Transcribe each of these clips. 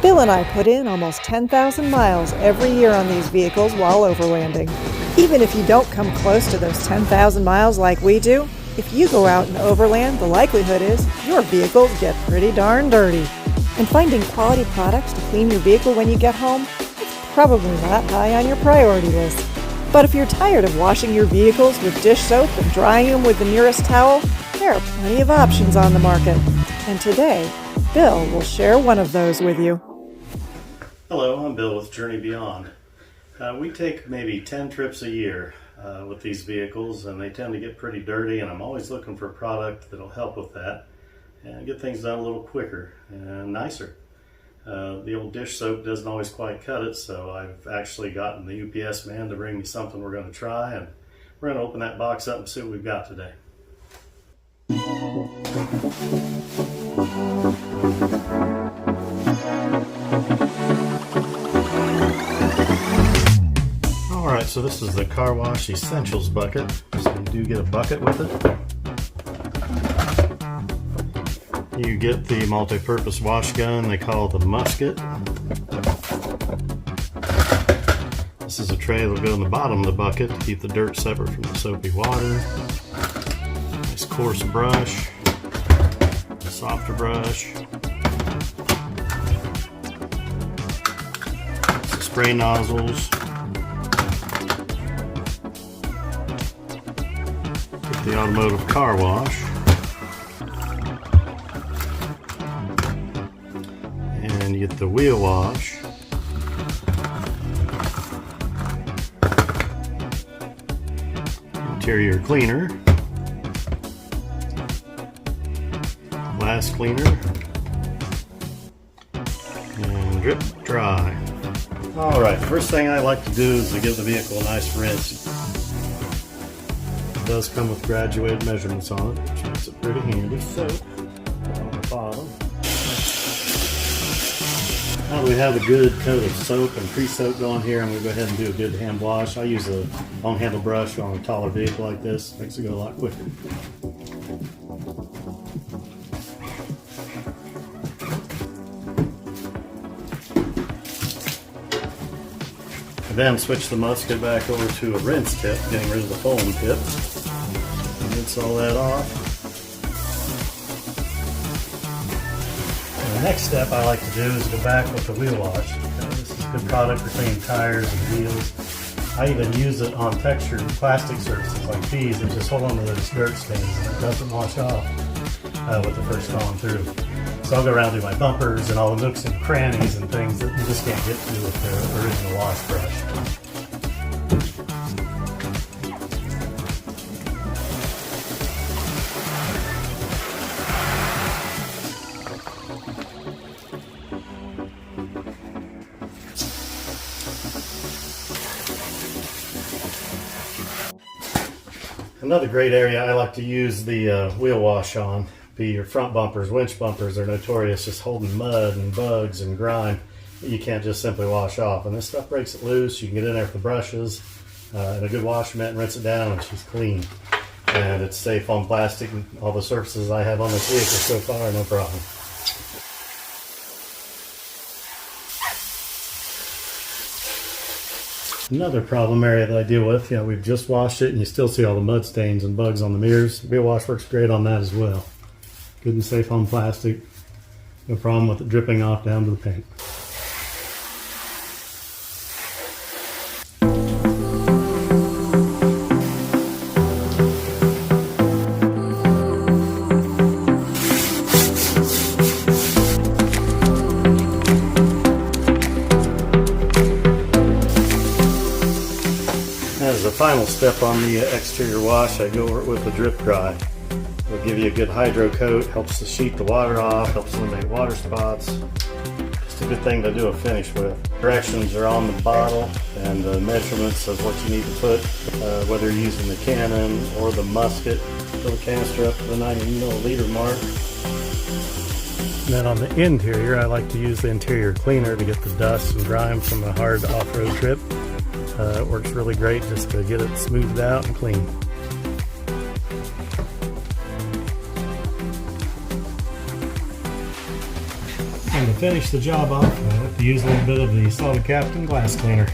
Bill and I put in almost 10,000 miles every year on these vehicles while overlanding. Even if you don't come close to those 10,000 miles like we do, if you go out and overland, the likelihood is your vehicles get pretty darn dirty. And finding quality products to clean your vehicle when you get home, it's probably not high on your priority list. But if you're tired of washing your vehicles with dish soap and drying them with the nearest towel, there are plenty of options on the market. And today, Bill will share one of those with you. Hello, I'm Bill with Journey Beyond. We take maybe 10 trips a year with these vehicles, and they tend to get pretty dirty, and I'm always looking for a product that'll help with that and get things done a little quicker and nicer. The old dish soap doesn't always quite cut it, so I've actually gotten the UPS man to bring me something we're going to try, and we're going to open that box up and see what we've got today. Alright, so this is the Car Wash Essentials bucket. So you do get a bucket with it. You get the multi-purpose wash gun they call the musket. This is a tray that'll go in the bottom of the bucket to keep the dirt separate from the soapy water. Nice coarse brush, softer brush, some spray nozzles. Get the automotive car wash. And you get the wheel wash. Interior cleaner. Glass cleaner. And drip dry. Alright, first thing I like to do is to give the vehicle a nice rinse. It does come with graduated measurements on it, which makes it pretty handy. So, on the bottom. Now that we have a good coat of soap and pre-soap going here, I'm going to go ahead and do a good hand wash. I use a long handle brush on a taller vehicle like this. Makes it go a lot quicker. I then switch the musket back over to a rinse tip, getting rid of the foam tip. Rinse all that off. The next step I like to do is go back with the wheel wash. This is a good product for cleaning tires and wheels. I even use it on textured plastic surfaces like these that just hold on to those dirt stains and it doesn't wash off with the first going through. So I'll go around and do my bumpers and all the nooks and crannies and things that you just can't get to with the original wash brush. Another great area I like to use the wheel wash on be your front bumpers. Winch bumpers are notorious just holding mud and bugs and grime that you can't just simply wash off. And this stuff breaks it loose. You can get in there with the brushes and a good wash mitt and rinse it down, and she's clean. And it's safe on plastic, and all the surfaces I have on this vehicle so far, no problem. Another problem area that I deal with, we've just washed it and you still see all the mud stains and bugs on the mirrors. Wheel wash works great on that as well. Good and safe on plastic. No problem with it dripping off down to the paint. As a final step on the exterior wash, I go over it with a drip dry. It'll give you a good hydro coat, helps to sheet the water off, helps eliminate water spots. Just a good thing to do a finish with. Directions are on the bottle and the measurements of what you need to put, whether you're using the cannon or the musket. Fill the canister up to the 90 milliliter mark. And then on the interior, I like to use the interior cleaner to get the dust and grime from a hard off-road trip. It works really great just to get it smoothed out and clean. And to finish the job off, I like to use a little bit of the Salty Captain glass cleaner.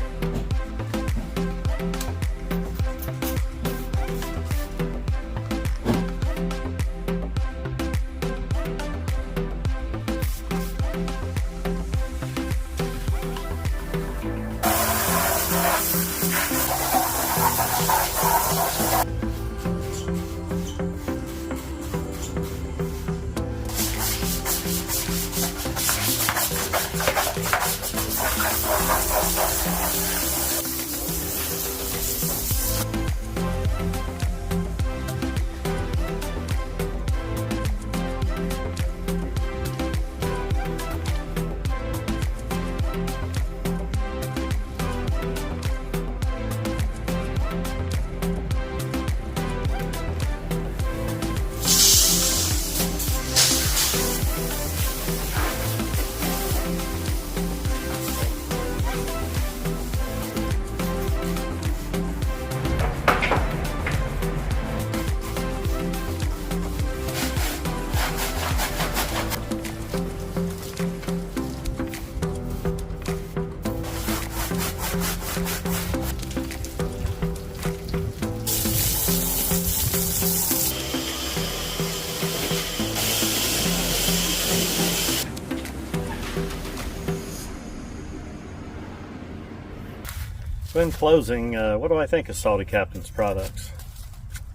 So in closing, what do I think of Salty Captain's products?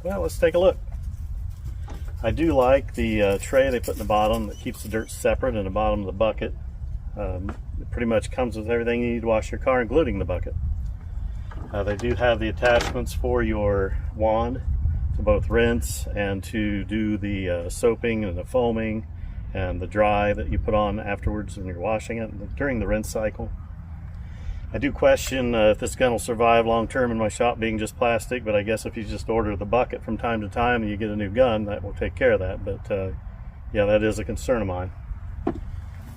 Well, let's take a look. I do like the tray they put in the bottom that keeps the dirt separate in the bottom of the bucket. It pretty much comes with everything you need to wash your car, including the bucket. They do have the attachments for your wand to both rinse and to do the soaping and the foaming and the dry that you put on afterwards when you're washing it during the rinse cycle. I do question if this gun will survive long term in my shop being just plastic, but I guess if you just order the bucket from time to time and you get a new gun, that will take care of that. But yeah, that is a concern of mine.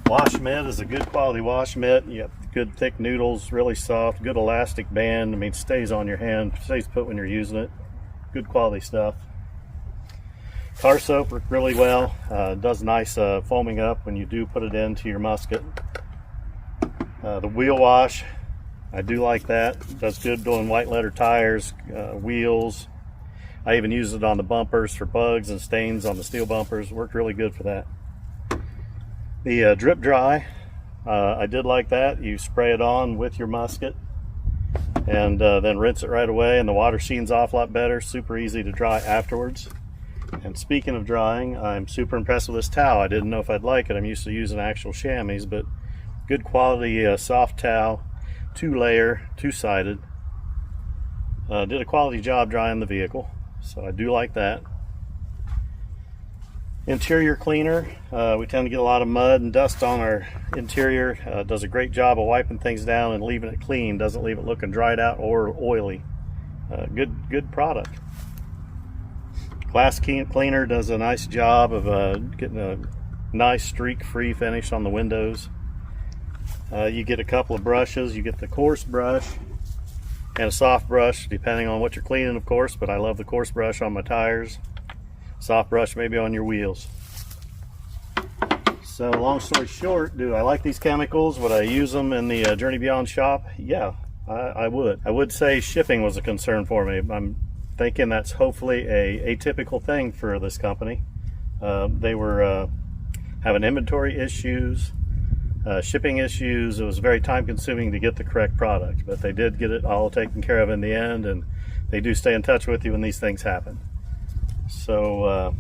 Wash mitt is a good quality wash mitt. You have good thick noodles, really soft, good elastic band. I mean, it stays on your hand, stays put when you're using it. Good quality stuff. Car soap works really well. Does nice foaming up when you do put it into your musket. The wheel wash, I do like that. It does good doing white letter tires, wheels. I even use it on the bumpers for bugs and stains on the steel bumpers. Worked really good for that. The drip dry, I did like that. You spray it on with your musket and then rinse it right away, and the water sheens off a lot better. Super easy to dry afterwards. And speaking of drying, I'm super impressed with this towel. I didn't know if I'd like it. I'm used to using actual chamois, but good quality soft towel, 2-layer, 2-sided. Did a quality job drying the vehicle, so I do like that. Interior cleaner, we tend to get a lot of mud and dust on our interior. Does a great job of wiping things down and leaving it clean. Doesn't leave it looking dried out or oily. Good product. Glass cleaner does a nice job of getting a nice streak-free finish on the windows. You get a couple of brushes. You get the coarse brush and a soft brush, depending on what you're cleaning, of course, but I love the coarse brush on my tires. Soft brush maybe on your wheels. So long story short, do I like these chemicals? Would I use them in the Journey Beyond shop? Yeah, I would. I would say shipping was a concern for me. I'm thinking that's hopefully a atypical thing for this company. They were having inventory issues, shipping issues. It was very time consuming to get the correct product, but they did get it all taken care of in the end, and they do stay in touch with you when these things happen. So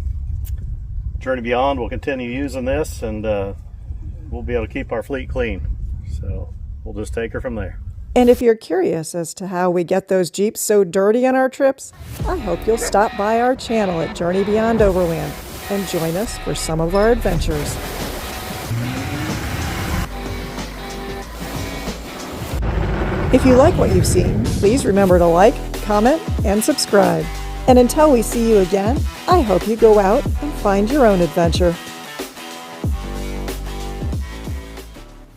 Journey Beyond will continue using this, and we'll be able to keep our fleet clean. So we'll just take her from there. And if you're curious as to how we get those Jeeps so dirty on our trips, I hope you'll stop by our channel at Journey Beyond Overland and join us for some of our adventures. If you like what you've seen, please remember to like, comment, and subscribe. And until we see you again, I hope you go out and find your own adventure.